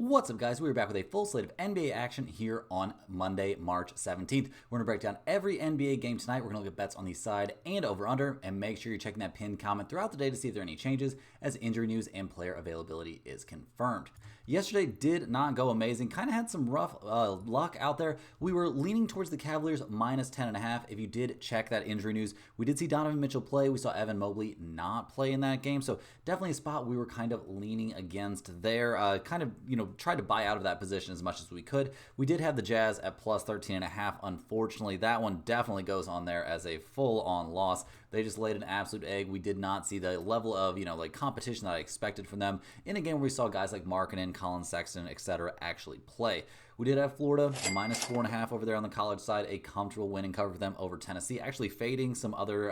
What's up, guys? We're back with a full slate of NBA action here on Monday, March 17th. We're going to break down every NBA game tonight. We're going to look at bets on the side and over-under, and make sure you're checking that pinned comment throughout the day to see if there are any changes as injury news and player availability is confirmed. Yesterday did not go amazing. Kind of had some rough luck out there. We were leaning towards the Cavaliers minus 10.5. If you did check that injury news, we did see Donovan Mitchell play. We saw Evan Mobley not play in that game. So definitely a spot we were kind of leaning against there. Tried to buy out of that position as much as we could. We did have the Jazz at plus 13.5. Unfortunately, that one definitely goes on there as a full-on loss. They just laid an absolute egg. We did not see the level of, competition that I expected from them in a game where we saw guys like Markkanen, Colin Sexton, etc. actually play. We did have Florida minus 4.5 over there on the college side, a comfortable win and cover for them over Tennessee. Actually fading some other,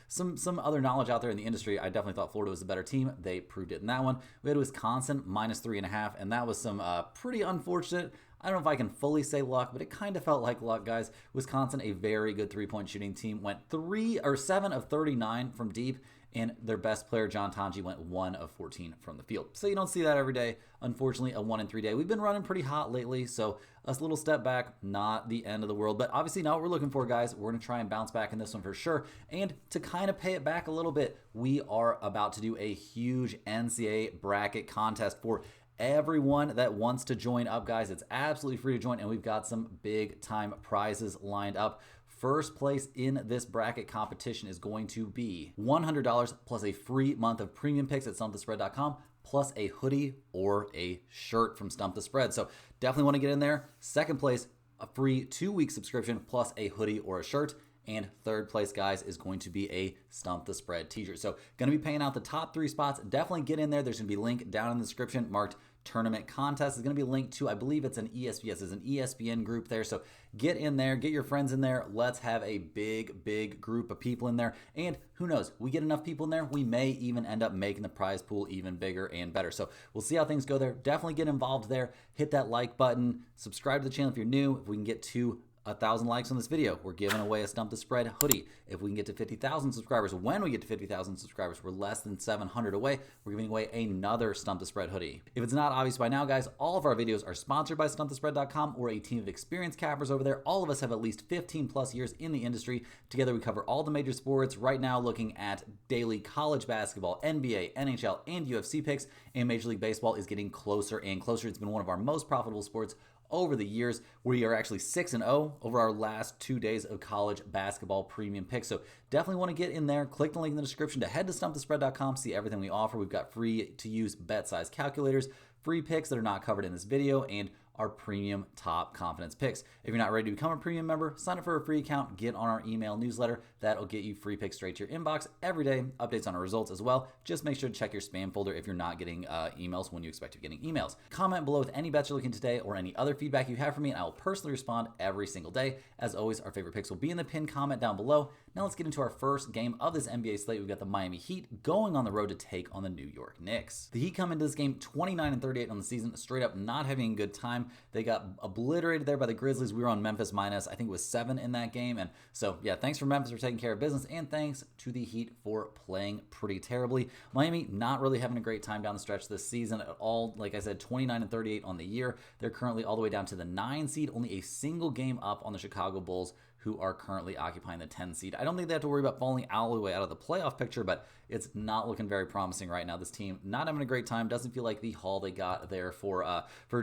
some other knowledge out there in the industry. I definitely thought Florida was a better team. They proved it in that one. We had Wisconsin minus 3.5, and that was some pretty unfortunate. I don't know if I can fully say luck, but it kind of felt like luck, guys. Wisconsin, a very good three-point shooting team, went 7 of 39 from deep, and their best player, John Tonji, went 1 of 14 from the field. So you don't see that every day. Unfortunately, a 1-3 day. We've been running pretty hot lately, so a little step back, not the end of the world, but obviously not what we're looking for, guys. We're going to try and bounce back in this one for sure. And to kind of pay it back a little bit, we are about to do a huge NCAA bracket contest for everyone that wants to join up, guys. It's absolutely free to join, and we've got some big time prizes lined up. First place in this bracket competition is going to be $100 plus a free month of premium picks at stumpthespread.com, plus a hoodie or a shirt from Stump the Spread. So definitely want to get in there. Second place, a free 2-week subscription plus a hoodie or a shirt. And third place, guys, is going to be a Stump the Spread t-shirt. So going to be paying out the top 3 spots. Definitely get in there. There's going to be a link down in the description marked tournament contest. Is going to be linked to, I believe it's an ESPN. There's an ESPN group there. So get in there, get your friends in there. Let's have a big group of people in there. And who knows, we get enough people in there, we may even end up making the prize pool even bigger and better. So we'll see how things go there. Definitely get involved there. Hit that like button. Subscribe to the channel if you're new. If we can get to 1,000 likes on this video, we're giving away a Stump the Spread hoodie. If we can get to 50,000 subscribers, when we get to 50,000 subscribers, we're less than 700 away, we're giving away another Stump the Spread hoodie. If it's not obvious by now, guys, all of our videos are sponsored by StumpTheSpread.com. We're a team of experienced cappers over there. All of us have at least 15 plus years in the industry. Together, we cover all the major sports. Right now, looking at daily college basketball, NBA, NHL, and UFC picks, and Major League Baseball is getting closer and closer. It's been one of our most profitable sports over the years. We are actually 6-0 over our last 2 days of college basketball premium picks. So definitely want to get in there. Click the link in the description to head to stumpthespread.com, see everything we offer. We've got free to use bet size calculators, free picks that are not covered in this video, and our premium top confidence picks. If you're not ready to become a premium member, sign up for a free account, get on our email newsletter. That'll get you free picks straight to your inbox every day, updates on our results as well. Just make sure to check your spam folder if you're not getting emails when you expect to be getting emails. Comment below with any bets you're looking today or any other feedback you have for me, and I will personally respond every single day. As always, our favorite picks will be in the pinned comment down below. Now let's get into our first game of this NBA slate. We've got the Miami Heat going on the road to take on the New York Knicks. The Heat come into this game 29-38 on the season, straight up not having a good time. They got obliterated there by the Grizzlies. We were on Memphis minus, I think it was 7 in that game. And so, yeah, thanks for Memphis for taking care of business, and thanks to the Heat for playing pretty terribly. Miami not really having a great time down the stretch this season at all. Like I said, 29-38 on the year. They're currently all the way down to the 9 seed, only a single game up on the Chicago Bulls, who are currently occupying the 10 seed. I don't think they have to worry about falling all the way out of the playoff picture, but it's not looking very promising right now. This team not having a great time. Doesn't feel like the haul they got there for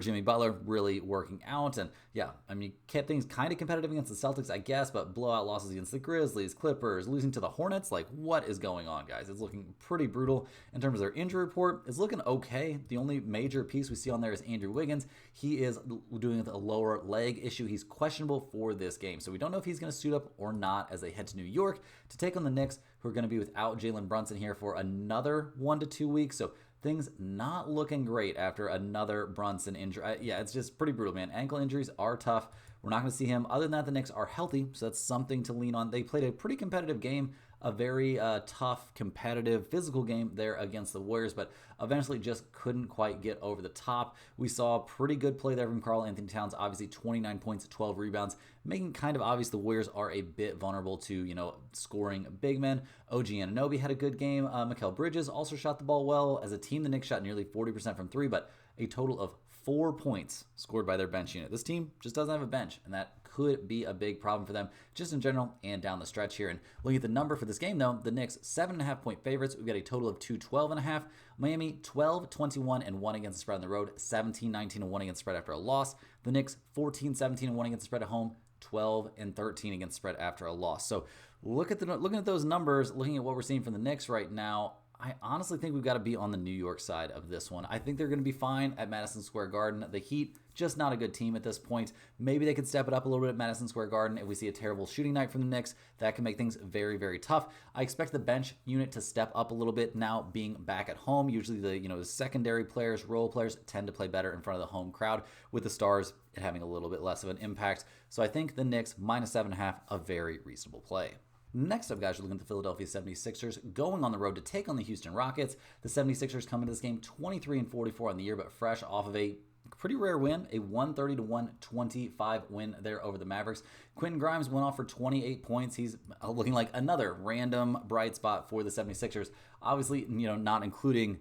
Jimmy Butler really working out. And yeah, I mean, kept things kind of competitive against the Celtics, I guess, but blowout losses against the Grizzlies, Clippers, losing to the Hornets. Like, what is going on, guys? It's looking pretty brutal. In terms of their injury report, it's looking okay. The only major piece we see on there is Andrew Wiggins. He is doing a lower leg issue. He's questionable for this game. So we don't know if he's going to suit up or not as they head to New York to take on the Knicks, who are going to be without Jalen Brunson here for another 1 to 2 weeks. So things not looking great after another Brunson injury. Yeah, it's just pretty brutal, man. Ankle injuries are tough. We're not going to see him. Other than that, the Knicks are healthy, so that's something to lean on. They played a pretty competitive game, a very tough, competitive, physical game there against the Warriors, but eventually just couldn't quite get over the top. We saw pretty good play there from Karl Anthony Towns, obviously 29 points, 12 rebounds, making kind of obvious the Warriors are a bit vulnerable to, scoring big men. OG Anunoby had a good game. Mikal Bridges also shot the ball well. As a team, the Knicks shot nearly 40% from 3, but a total of 4 points scored by their bench unit. This team just doesn't have a bench, and that could be a big problem for them just in general and down the stretch here. And looking at the number for this game, though, the Knicks 7.5 point favorites. We've got a total of 212.5. Miami 12-21-1 against the spread on the road, 17-19-1 against the spread after a loss. The Knicks 14-17-1 against the spread at home, 12-13 against the spread after a loss. So looking at those numbers, looking at what we're seeing from the Knicks right now, I honestly think we've got to be on the New York side of this one. I think they're going to be fine at Madison Square Garden. The Heat, just not a good team at this point. Maybe they could step it up a little bit at Madison Square Garden. If we see a terrible shooting night from the Knicks, that can make things very, very tough. I expect the bench unit to step up a little bit now being back at home. Usually the secondary players, role players tend to play better in front of the home crowd, with the stars it having a little bit less of an impact. So I think the Knicks -7.5, a very reasonable play. Next up, guys, we're looking at the Philadelphia 76ers going on the road to take on the Houston Rockets. The 76ers come into this game 23-44 on the year, but fresh off of a pretty rare win, a 130-125 win there over the Mavericks. Quentin Grimes went off for 28 points. He's looking like another random bright spot for the 76ers. Obviously, not including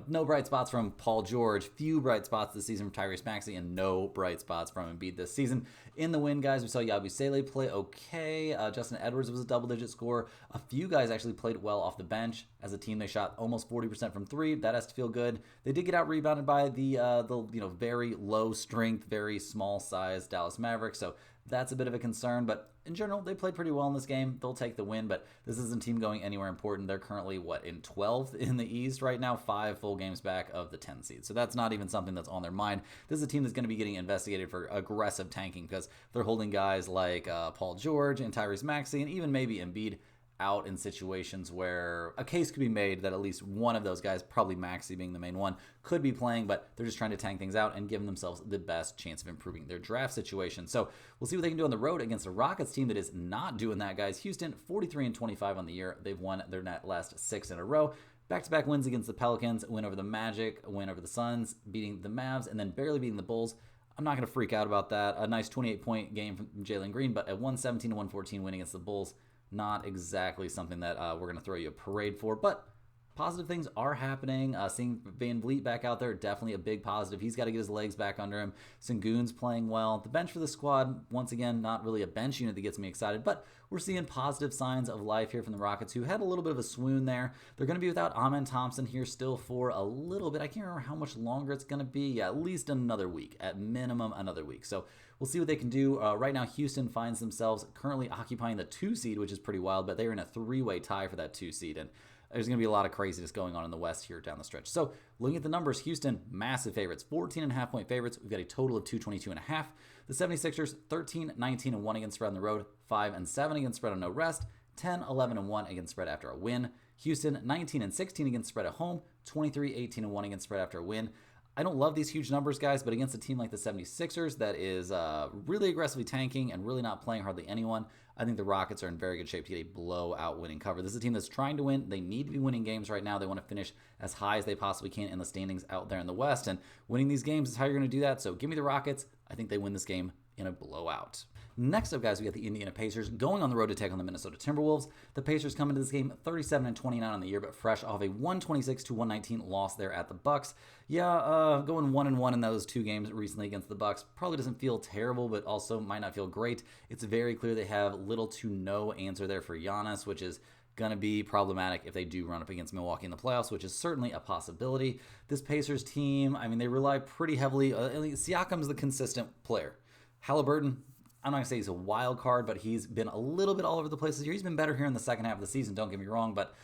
no bright spots from Paul George, few bright spots this season from Tyrese Maxey, and no bright spots from Embiid this season. In the win, guys, we saw Yabusele play okay. Justin Edwards was a double-digit scorer. A few guys actually played well off the bench. As a team, they shot almost 40% from three. That has to feel good. They did get out-rebounded by the very low-strength, very small-sized Dallas Mavericks, so that's a bit of a concern, but in general, they played pretty well in this game. They'll take the win, but this isn't a team going anywhere important. They're currently, in 12th in the East right now, 5 full games back of the 10 seed. So that's not even something that's on their mind. This is a team that's going to be getting investigated for aggressive tanking because they're holding guys like Paul George and Tyrese Maxey and even maybe Embiid out in situations where a case could be made that at least one of those guys, probably Maxey being the main one, could be playing, but they're just trying to tank things out and giving themselves the best chance of improving their draft situation. So we'll see what they can do on the road against a Rockets team that is not doing that, guys. Houston, 43-25 on the year. They've won their last 6 in a row. Back-to-back wins against the Pelicans, a win over the Magic, a win over the Suns, beating the Mavs, and then barely beating the Bulls. I'm not going to freak out about that. A nice 28-point game from Jalen Green, but a 117-114 win against the Bulls. Not exactly something that we're going to throw you a parade for, but positive things are happening. Seeing Van Vliet back out there, definitely a big positive. He's got to get his legs back under him. Sengun's playing well. The bench for the squad, once again, not really a bench unit that gets me excited, but we're seeing positive signs of life here from the Rockets, who had a little bit of a swoon there. They're going to be without Amen Thompson here still for a little bit. I can't remember how much longer it's going to be. Yeah, at least another week, at minimum another week. So we'll see what they can do. Right now, Houston finds themselves currently occupying the 2 seed, which is pretty wild, but they're in a 3-way tie for that 2 seed, and there's going to be a lot of craziness going on in the West here down the stretch. So looking at the numbers, Houston, massive favorites, 14.5 point favorites. We've got a total of 222.5. The 76ers, 13-19-1 against spread on the road, 5-7 against spread on no rest, 10-11-1 against spread after a win. Houston, 19-16 against spread at home, 23-18-1 against spread after a win. I don't love these huge numbers, guys, but against a team like the 76ers that is really aggressively tanking and really not playing hardly anyone, I think the Rockets are in very good shape to get a blowout winning cover. This is a team that's trying to win. They need to be winning games right now. They want to finish as high as they possibly can in the standings out there in the West, and winning these games is how you're going to do that. So give me the Rockets. I think they win this game in a blowout. Next up, guys, we got the Indiana Pacers going on the road to take on the Minnesota Timberwolves. The Pacers come into this game 37-29 on the year, but fresh off a 126-119 loss there at the Bucks. Yeah, going 1-1 in those 2 games recently against the Bucks probably doesn't feel terrible, but also might not feel great. It's very clear they have little to no answer there for Giannis, which is going to be problematic if they do run up against Milwaukee in the playoffs, which is certainly a possibility. This Pacers team, they rely pretty heavily. Siakam's the consistent player. Halliburton, I'm not going to say he's a wild card, but he's been a little bit all over the place this year. He's been better here in the second half of the season, don't get me wrong, but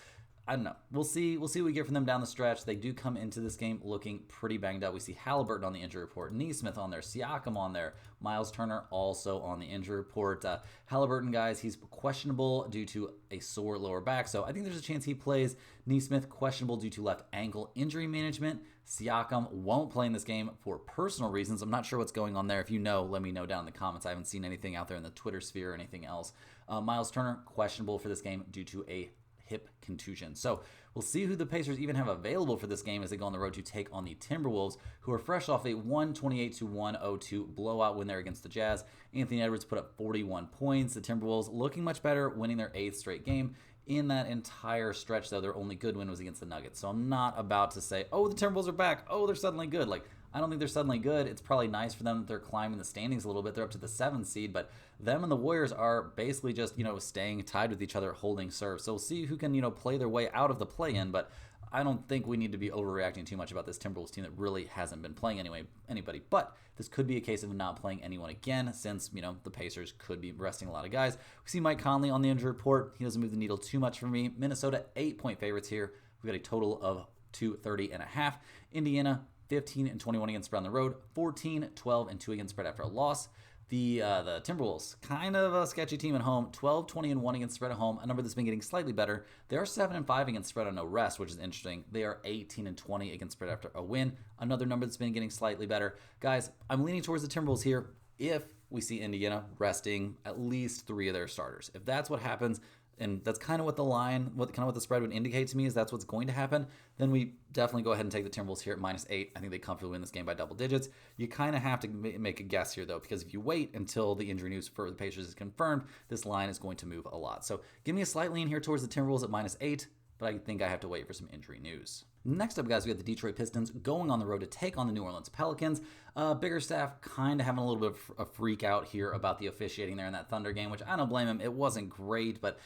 I don't know. We'll see what we get from them down the stretch. They do come into this game looking pretty banged up. We see Halliburton on the injury report, Nesmith on there, Siakam on there, Miles Turner also on the injury report. Halliburton, guys, he's questionable due to a sore lower back, so I think there's a chance he plays. Nesmith, questionable due to left ankle injury management. Siakam won't play in this game for personal reasons. I'm not sure what's going on there. If you know, let me know down in the comments. I haven't seen anything out there in the Twitter sphere or anything else. Miles Turner, questionable for this game due to a hip contusion. So we'll see who the Pacers even have available for this game as they go on the road to take on the Timberwolves, who are fresh off a 128-102 blowout win there against the Jazz. Anthony Edwards put up 41 points. The Timberwolves looking much better, winning their 8th straight game. In that entire stretch, though, their only good win was against the Nuggets. So I'm not about to say, oh, the Timberwolves are back. Oh, they're suddenly good. I don't think they're suddenly good. It's probably nice for them that they're climbing the standings a little bit. They're up to the 7th seed, but them and the Warriors are basically just, staying tied with each other, holding serve. So we'll see who can, play their way out of the play-in, but I don't think we need to be overreacting too much about this Timberwolves team that really hasn't been playing anybody. But this could be a case of not playing anyone again, since, the Pacers could be resting a lot of guys. We see Mike Conley on the injury report. He doesn't move the needle too much for me. Minnesota, 8-point favorites here. We've got a total of 230.5. Indiana, 15-21 against spread on the road, 14-12-2 against spread after a loss. The Timberwolves, kind of a sketchy team at home, 12-20-1 against spread at home, a number that's been getting slightly better. They are 7-5 against spread on no rest, which is interesting. They are 18-20 against spread after a win, another number that's been getting slightly better. Guys, I'm leaning towards the Timberwolves here if we see Indiana resting at least 3 of their starters. If that's what happens, and that's kind of what the line, what the spread would indicate to me is that's what's going to happen, then we definitely go ahead and take the Timberwolves here at -8. I think they comfortably win this game by double digits. You kind of have to make a guess here, though, because if you wait until the injury news for the Pacers is confirmed, this line is going to move a lot. So give me a slight lean here towards the Timberwolves at -8, but I think I have to wait for some injury news. Next up, guys, we got the Detroit Pistons going on the road to take on the New Orleans Pelicans. Biggerstaff kind of having a little bit of a freak out here about the officiating there in that Thunder game, which I don't blame him. It wasn't great, but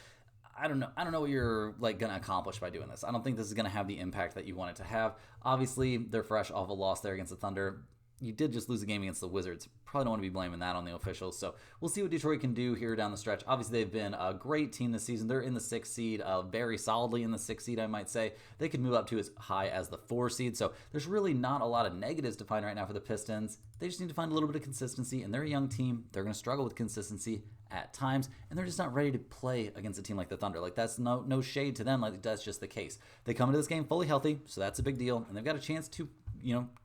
I don't know what you're going to accomplish by doing this. I don't think this is going to have the impact that you want it to have. Obviously, they're fresh off a loss there against the Thunder. You did just lose a game against the Wizards. Probably don't want to be blaming that on the officials. So we'll see what Detroit can do here down the stretch. Obviously, they've been a great team this season. They're in the 6th seed, very solidly in the 6th seed, I might say. They could move up to as high as the 4 seed. So there's really not a lot of negatives to find right now for the Pistons. They just need to find a little bit of consistency, and they're a young team. They're going to struggle with consistency at times, and they're just not ready to play against a team like the Thunder. Like, that's no shade to them. Like, that's just the case. They come into this game fully healthy, so that's a big deal, and they've got a chance to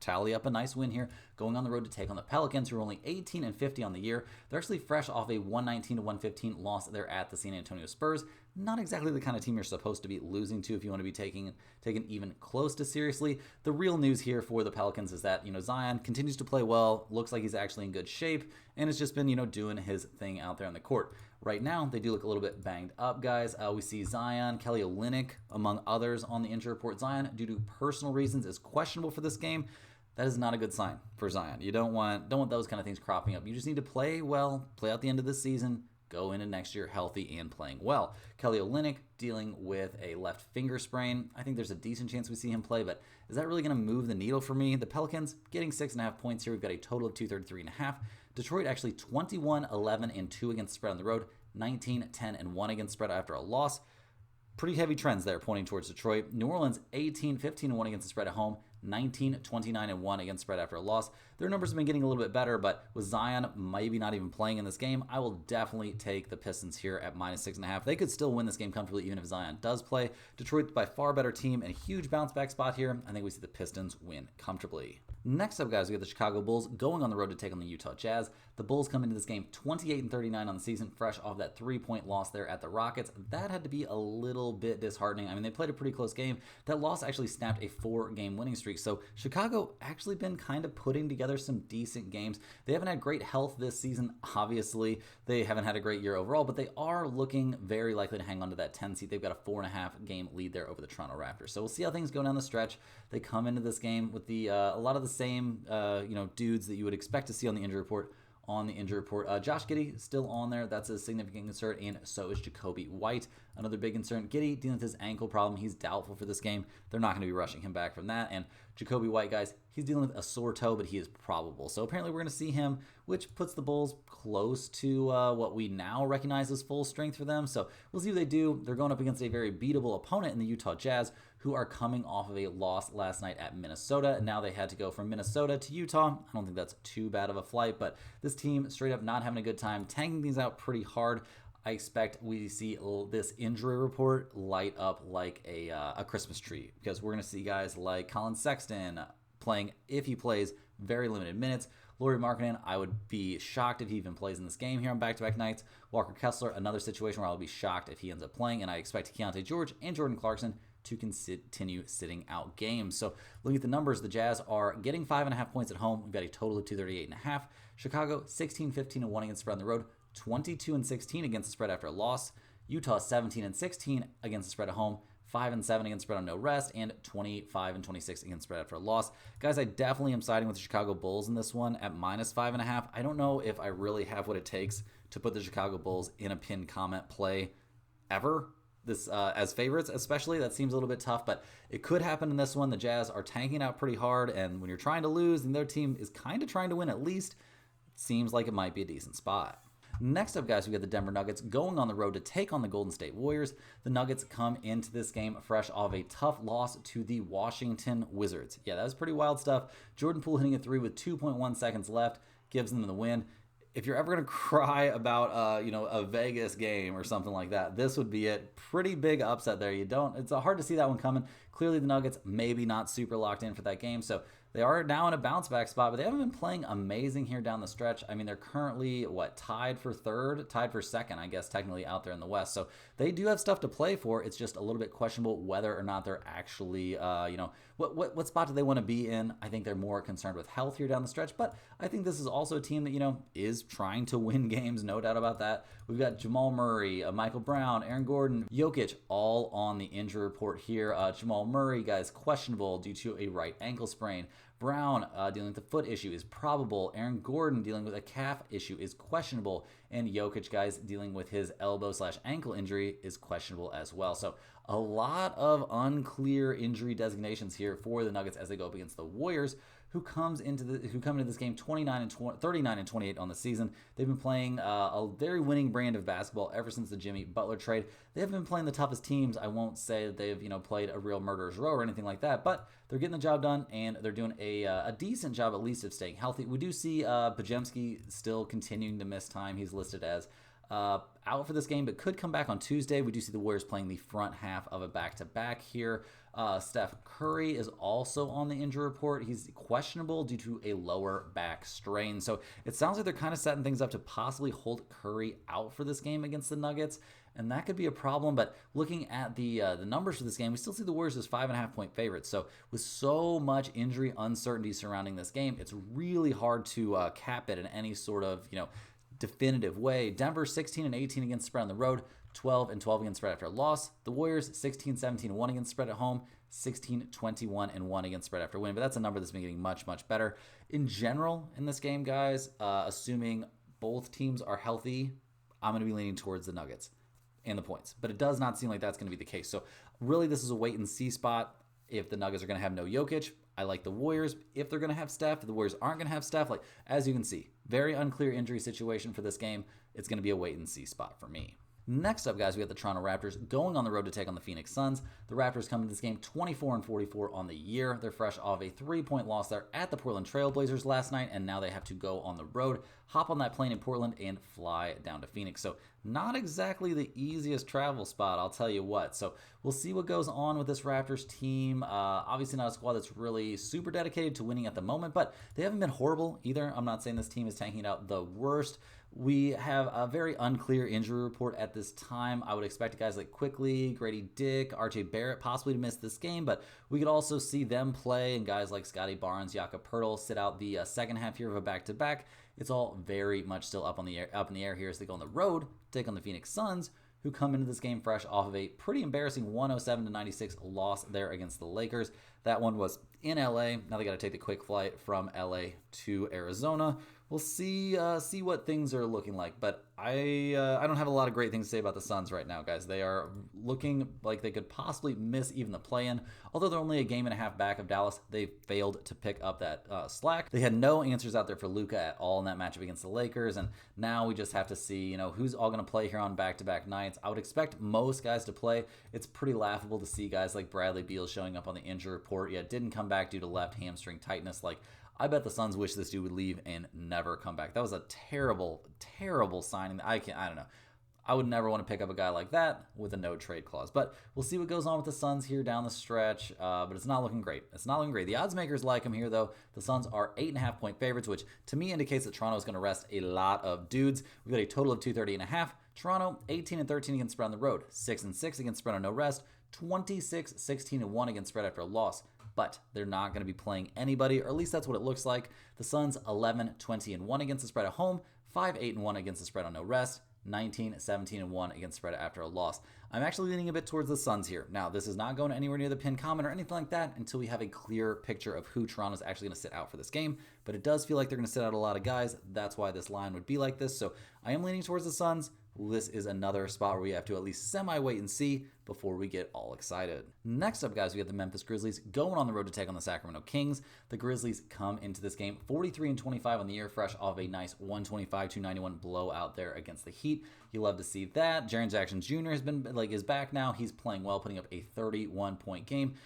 tally up a nice win here, going on the road to take on the Pelicans, who are only 18-50 on the year. They're actually fresh off a 119-115 loss there at the San Antonio Spurs. Not exactly the kind of team you're supposed to be losing to if you want to be taken even close to seriously. The real news here for the Pelicans is that, Zion continues to play well, looks like he's actually in good shape, and has just been, doing his thing out there on the court. Right now, they do look a little bit banged up, guys. We see Zion, Kelly Olynyk, among others, on the injury report. Zion, due to personal reasons, is questionable for this game. That is not a good sign for Zion. You don't want those kind of things cropping up. You just need to play well, play out the end of the season, go into next year healthy and playing well. Kelly Olynyk dealing with a left finger sprain. I think there's a decent chance we see him play, but is that really going to move the needle for me? The Pelicans getting 6.5 points here. We've got a total of 233.5. Detroit actually 21-11-2 against spread on the road, 19-10-1 against spread after a loss. Pretty heavy trends there pointing towards Detroit. New Orleans 18-15-1 against the spread at home, 19-29-1 against spread after a loss. Their numbers have been getting a little bit better, but with Zion maybe not even playing in this game, I will definitely take the Pistons here at -6.5. They could still win this game comfortably even if Zion does play. Detroit by far better team and a huge bounce back spot here. I think we see the Pistons win comfortably. Next up, guys, we got the Chicago Bulls going on the road to take on the Utah Jazz. The Bulls come into this game 28-39 on the season, fresh off that 3-point loss there at the Rockets. That had to be a little bit disheartening. I mean, they played a pretty close game. That loss actually snapped a 4-game winning streak. So Chicago actually been kind of putting together some decent games. They haven't had great health this season, obviously. They haven't had a great year overall, but they are looking very likely to hang on to that 10 seed. They've got a 4.5-game lead there over the Toronto Raptors. So we'll see how things go down the stretch. They come into this game with a lot of the same dudes that you would expect to see on the injury report. Josh Giddey still on there. That's a significant concern, and so is Jacoby White. Another big concern. Giddey dealing with his ankle problem. He's doubtful for this game. They're not going to be rushing him back from that. And Jacoby White, guys, he's dealing with a sore toe, but he is probable. So apparently we're going to see him, which puts the Bulls close to what we now recognize as full strength for them. So we'll see what they do. They're going up against a very beatable opponent in the Utah Jazz, who are coming off of a loss last night at Minnesota. And now they had to go from Minnesota to Utah. I don't think that's too bad of a flight, but this team straight up not having a good time, tanking things out pretty hard. I expect we see this injury report light up like a Christmas tree, because we're going to see guys like Colin Sexton playing, if he plays, very limited minutes. Lauri Markkanen, I would be shocked if he even plays in this game here on back-to-back nights. Walker Kessler, another situation where I'll be shocked if he ends up playing, and I expect Keontae George and Jordan Clarkson to continue sitting out games. So looking at the numbers, the Jazz are getting 5.5 points at home. We've got a total of 238.5. Chicago 16-15-1 against spread on the road, 22-16 against the spread after a loss. Utah 17-16 against the spread at home, 5-7 against spread on no rest, and 25-26 against spread after a loss. Guys, I definitely am siding with the Chicago Bulls in this one at -5.5. I don't know if I really have what it takes to put the Chicago Bulls in a pinned comment play ever. This as favorites, especially, that seems a little bit tough, but it could happen in this one. The Jazz are tanking out pretty hard, and when you're trying to lose and their team is kind of trying to win at least, it seems like it might be a decent spot. Next up, guys, we got the Denver Nuggets going on the road to take on the Golden State Warriors. The Nuggets come into this game fresh off a tough loss to the Washington Wizards. Yeah, that was pretty wild stuff. Jordan Poole hitting a three with 2.1 seconds left gives them the win. If you're ever going to cry about, a Vegas game or something like that, this would be it. Pretty big upset there. It's hard to see that one coming. Clearly, the Nuggets maybe not super locked in for that game, so they are now in a bounce back spot, but they haven't been playing amazing here down the stretch. I mean, they're currently, tied for second, I guess, technically out there in the West. So they do have stuff to play for. It's just a little bit questionable whether or not they're actually, what spot do they want to be in? I think they're more concerned with health here down the stretch, but I think this is also a team that, is trying to win games, no doubt about that. We've got Jamal Murray, Michael Brown, Aaron Gordon, Jokic, all on the injury report here. Jamal Murray, guys, questionable due to a right ankle sprain. Brown dealing with the foot issue is probable. Aaron Gordon dealing with a calf issue is questionable. And Jokic, guys, dealing with his elbow/ankle injury is questionable as well. So a lot of unclear injury designations here for the Nuggets as they go up against the Warriors, who come into this game 39-28 on the season. They've been playing a very winning brand of basketball ever since the Jimmy Butler trade. They haven't been playing the toughest teams. I won't say that they've played a real murderer's row or anything like that, but they're getting the job done, and they're doing a decent job at least of staying healthy. We do see Podziemski still continuing to miss time. He's listed as out for this game, but could come back on Tuesday. We do see the Warriors playing the front half of a back-to-back here. Steph Curry is also on the injury report. He's questionable due to a lower back strain. So it sounds like they're kind of setting things up to possibly hold Curry out for this game against the Nuggets, and that could be a problem. But looking at the numbers for this game, we still see the Warriors as 5.5-point favorites. So with so much injury uncertainty surrounding this game, it's really hard to cap it in any sort of definitive way. Denver 16-18 against spread on the road, 12-12 against spread after a loss. The Warriors 16-17-1 against spread at home, 16-21-1 against spread after win. But that's a number that's been getting much, much better. In general, in this game, guys, assuming both teams are healthy, I'm going to be leaning towards the Nuggets and the points. But it does not seem like that's going to be the case. So really, this is a wait-and-see spot. If the Nuggets are going to have no Jokic, I like the Warriors. If they're going to have Steph, if the Warriors aren't going to have Steph, as you can see, very unclear injury situation for this game. It's going to be a wait-and-see spot for me. Next up, guys, we have the Toronto Raptors going on the road to take on the Phoenix Suns. The Raptors come into this game 24-44 on the year. They're fresh off a 3-point loss there at the Portland Trail Blazers last night, and now they have to go on the road, hop on that plane in Portland, and fly down to Phoenix. So not exactly the easiest travel spot, I'll tell you what. So we'll see what goes on with this Raptors team. Obviously not a squad that's really super dedicated to winning at the moment, but they haven't been horrible either. I'm not saying this team is tanking out the worst. We have a very unclear injury report at this time. I would expect guys like Quickly, Grady Dick, RJ Barrett possibly to miss this game, but we could also see them play, and guys like Scotty Barnes, Jakob Poeltl sit out the second half here of a back-to-back. It's all very much still up in the air here as they go on the road, take on the Phoenix Suns, who come into this game fresh off of a pretty embarrassing 107-96 loss there against the Lakers. That one was in LA. Now they got to take the quick flight from LA to Arizona. We'll see what things are looking like, but I don't have a lot of great things to say about the Suns right now, guys. They are looking like they could possibly miss even the play-in. Although they're only a game and a half back of Dallas, they failed to pick up that slack. They had no answers out there for Luka at all in that matchup against the Lakers, and now we just have to see who's all going to play here on back-to-back nights. I would expect most guys to play. It's pretty laughable to see guys like Bradley Beal showing up on the injury report, yet didn't come back due to left hamstring tightness. I bet the Suns wish this dude would leave and never come back. That was a terrible, terrible signing. I don't know. I would never want to pick up a guy like that with a no trade clause. But we'll see what goes on with the Suns here down the stretch. But it's not looking great. The odds makers like him here, though. The Suns are 8.5-point favorites, which to me indicates that Toronto is going to rest a lot of dudes. We've got a total of 230.5. Toronto 18-13 against spread on the road, 6-6 against spread on no rest, 26-16-1 against spread after a loss. But they're not going to be playing anybody, or at least that's what it looks like. The Suns 11-20-1 against the spread at home, 5-8-1 against the spread on no rest, 19, 17, and 1 against spread after a loss. I'm actually leaning a bit towards the Suns here. Now, this is not going anywhere near the pin comment or anything like that until we have a clear picture of who Toronto's actually going to sit out for this game, but it does feel like they're going to sit out a lot of guys. That's why this line would be like this. So I am leaning towards the Suns. This is another spot where we have to at least semi-wait and see before we get all excited. Next up, guys, we have the Memphis Grizzlies going on the road to take on the Sacramento Kings. The Grizzlies come into this game 43-25 on the year, fresh off a nice 125-91 blowout there against the Heat. You love to see that. Jaren Jackson Jr. is back now. He's playing well, putting up a 31-point game.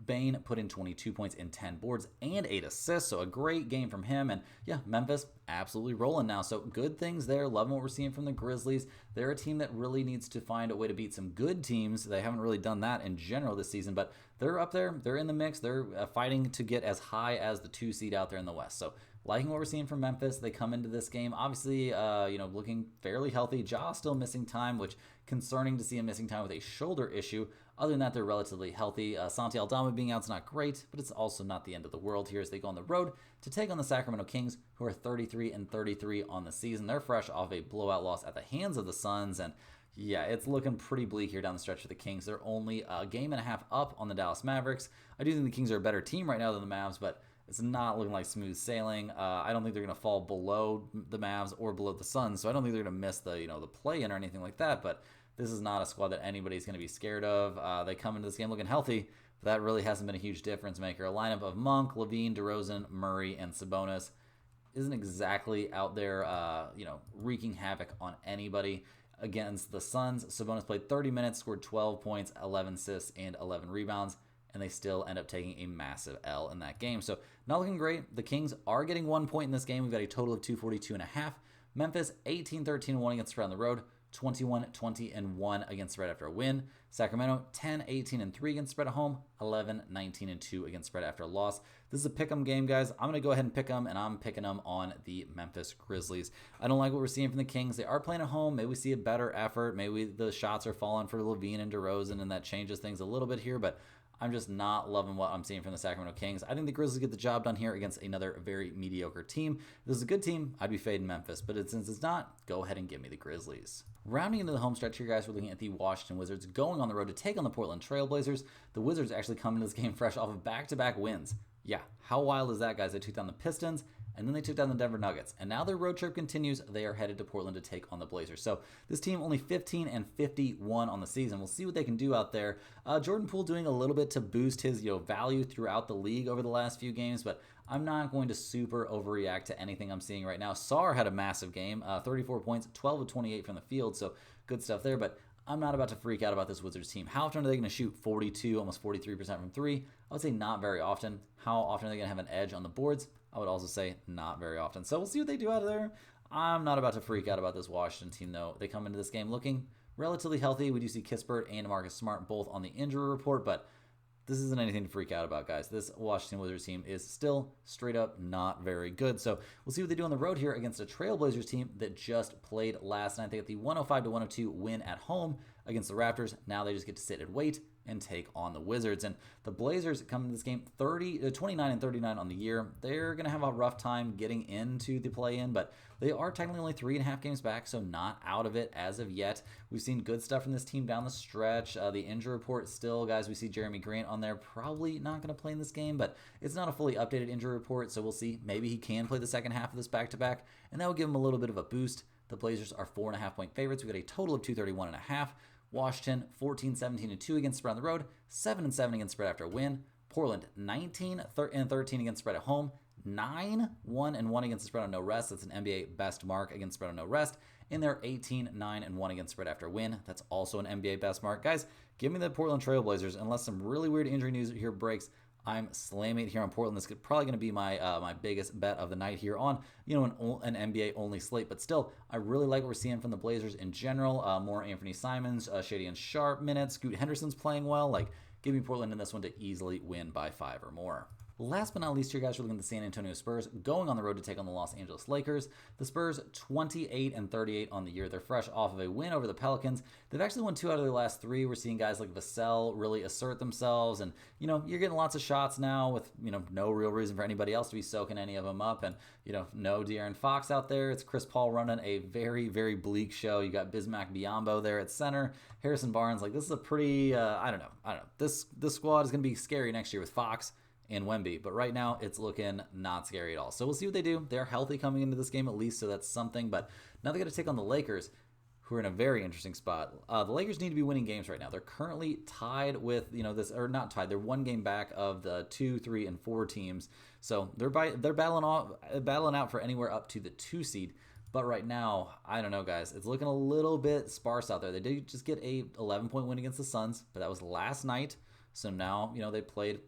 Bane put in 22 points and 10 boards and 8 assists, so a great game from him. And yeah, Memphis absolutely rolling now, so good things there. Loving what we're seeing from the Grizzlies. They're a team that really needs to find a way to beat some good teams. They haven't really done that in general this season, but they're up there. They're in the mix. They're fighting to get as high as the 2 seed out there in the West. So liking what we're seeing from Memphis. They come into this game, obviously, looking fairly healthy. Ja still missing time, which concerning to see him missing time with a shoulder issue. Other than that, they're relatively healthy. Santi Aldama being out is not great, but it's also not the end of the world here as they go on the road to take on the Sacramento Kings, who are 33-33 on the season. They're fresh off a blowout loss at the hands of the Suns, and yeah, it's looking pretty bleak here down the stretch for the Kings. They're only a game and a half up on the Dallas Mavericks. I do think the Kings are a better team right now than the Mavs, but it's not looking like smooth sailing. I don't think they're going to fall below the Mavs or below the Suns, so I don't think they're going to miss the play-in or anything like that, but this is not a squad that anybody's going to be scared of. They come into this game looking healthy, but that really hasn't been a huge difference maker. A lineup of Monk, Levine, DeRozan, Murray, and Sabonis isn't exactly out there, wreaking havoc on anybody. Against the Suns, Sabonis played 30 minutes, scored 12 points, 11 assists, and 11 rebounds, and they still end up taking a massive L in that game. So not looking great. The Kings are getting 1 point in this game. We've got a total of 242.5. Memphis 18-13-1 against spread on the road. 21-20-1 against spread after a win. Sacramento 10-18-3 against spread at home. 11-19-2 against spread after a loss. This is a pick'em game, guys. I'm going to go ahead and pick them, and I'm picking them on the Memphis Grizzlies. I don't like what we're seeing from the Kings. They are playing at home. Maybe we see a better effort. Maybe the shots are falling for Levine and DeRozan, and that changes things a little bit here, but I'm just not loving what I'm seeing from the Sacramento Kings. I think the Grizzlies get the job done here against another very mediocre team. If this is a good team, I'd be fading Memphis, but since it's not, go ahead and give me the Grizzlies. Rounding into the home stretch here, guys, we're looking at the Washington Wizards going on the road to take on the Portland Trail Blazers. The Wizards actually come into this game fresh off of back-to-back wins. Yeah, how wild is that, guys? They took down the Pistons, and then they took down the Denver Nuggets. And now their road trip continues. They are headed to Portland to take on the Blazers. So this team only 15-51 on the season. We'll see what they can do out there. Jordan Poole doing a little bit to boost his value throughout the league over the last few games, but I'm not going to super overreact to anything I'm seeing right now. Sarr had a massive game, 34 points, 12 of 28 from the field, so good stuff there, but I'm not about to freak out about this Wizards team. How often are they going to shoot 42, almost 43% from three? I would say not very often. How often are they going to have an edge on the boards? I would also say not very often. So we'll see what they do out of there. I'm not about to freak out about this Washington team, though. They come into this game looking relatively healthy. We do see Kispert and Marcus Smart both on the injury report, but this isn't anything to freak out about, guys. This Washington Wizards team is still straight up not very good. So we'll see what they do on the road here against a Trailblazers team that just played last night. They got the 105-102 win at home against the Raptors. Now they just get to sit and wait and take on the Wizards. And the Blazers come into this game 29-39 on the year. They're going to have a rough time getting into the play-in, but they are technically only 3.5 games back, so not out of it as of yet. We've seen good stuff from this team down the stretch. The injury report still, guys, we see Jeremy Grant on there. Probably not going to play in this game, but it's not a fully updated injury report, so we'll see. Maybe he can play the second half of this back-to-back, and that will give him a little bit of a boost. The Blazers are 4.5-point favorites. We got a total of 231.5. Washington 14-17-2 against spread on the road, 7-7 against spread after a win. Portland 19-13 against spread at home, 9-1-1 against the spread on no rest. That's an NBA best mark against spread on no rest. And they're 18-9-1 against spread after a win. That's also an NBA best mark. Guys, give me the Portland Trail Blazers. Unless some really weird injury news here breaks, I'm slamming it here on Portland. This is probably going to be my my biggest bet of the night here on an NBA only slate. But still, I really like what we're seeing from the Blazers in general. More Anthony Simons, Shady and Sharp minutes. Scoot Henderson's playing well. Give me Portland in this one to easily win by 5 or more. Last but not least here, guys, we're looking at the San Antonio Spurs going on the road to take on the Los Angeles Lakers. The Spurs 28-38 on the year. They're fresh off of a win over the Pelicans. They've actually won 2 out of their last 3. We're seeing guys like Vassell really assert themselves, and you're getting lots of shots now with no real reason for anybody else to be soaking any of them up, and no De'Aaron Fox out there. It's Chris Paul running a very, very bleak show. You got Bismack Biyombo there at center, Harrison Barnes. Like, this is a pretty I don't know. This squad is going to be scary next year with Fox and Wemby, but right now it's looking not scary at all. So we'll see what they do. They're healthy coming into this game at least, so that's something. But now they got to take on the Lakers, who are in a very interesting spot. The Lakers need to be winning games right now. They're currently tied with this, or not tied. They're 1 game back of the 2, 3, and 4 teams. So they're battling out for anywhere up to the 2 seed. But right now, I don't know, guys. It's looking a little bit sparse out there. They did just get a 11-point win against the Suns, but that was last night. So now they played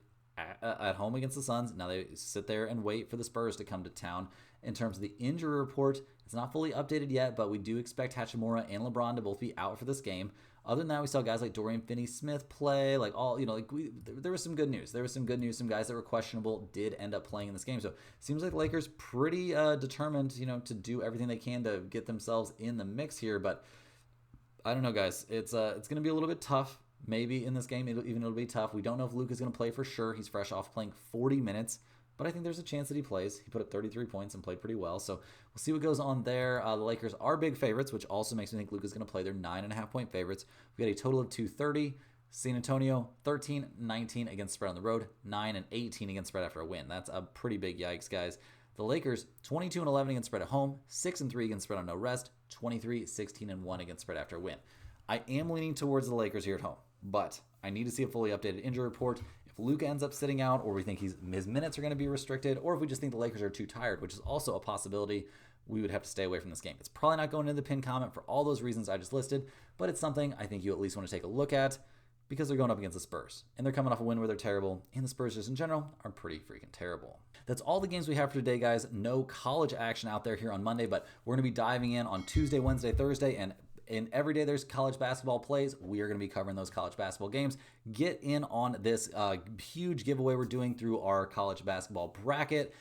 at home against the Suns. Now they sit there and wait for the Spurs to come to town. In terms of the injury report, it's not fully updated yet, but we do expect Hachimura and LeBron to both be out for this game. Other than that, we saw guys like Dorian Finney-Smith play. There was some good news. Some guys that were questionable did end up playing in this game. So it seems like the Lakers pretty determined, to do everything they can to get themselves in the mix here. But I don't know, guys. It's going to be a little bit tough. Maybe in this game, it'll be tough. We don't know if Luke is going to play for sure. He's fresh off playing 40 minutes, but I think there's a chance that he plays. He put up 33 points and played pretty well, so we'll see what goes on there. The Lakers are big favorites, which also makes me think Luke is going to play. They're 9.5-point favorites. We got a total of 230. San Antonio 13-19 against spread on the road, 9-18 against spread after a win. That's a pretty big yikes, guys. The Lakers 22-11 against spread at home, 6-3 against spread on no rest, 23-16-1 against spread after a win. I am leaning towards the Lakers here at home, but I need to see a fully updated injury report. If Luka ends up sitting out, or we think his minutes are going to be restricted, or if we just think the Lakers are too tired, which is also a possibility, we would have to stay away from this game. It's probably not going into the pin comment for all those reasons I just listed, but it's something I think you at least want to take a look at because they're going up against the Spurs. And they're coming off a win where they're terrible, and the Spurs just in general are pretty freaking terrible. That's all the games we have for today, guys. No college action out there here on Monday, but we're going to be diving in on Tuesday, Wednesday, Thursday, and every day there's college basketball plays. We are going to be covering those college basketball games. Get in on this huge giveaway we're doing through our college basketball bracket.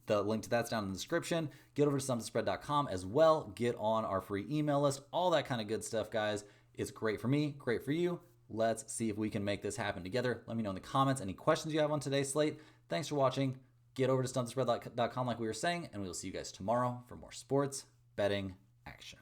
The link to that's down in the description. Get over to StumpTheSpread.com as well. Get on our free email list. All that kind of good stuff, guys. It's great for me, great for you. Let's see if we can make this happen together. Let me know in the comments any questions you have on today's slate. Thanks for watching. Get over to StumpTheSpread.com like we were saying, and we will see you guys tomorrow for more sports betting action.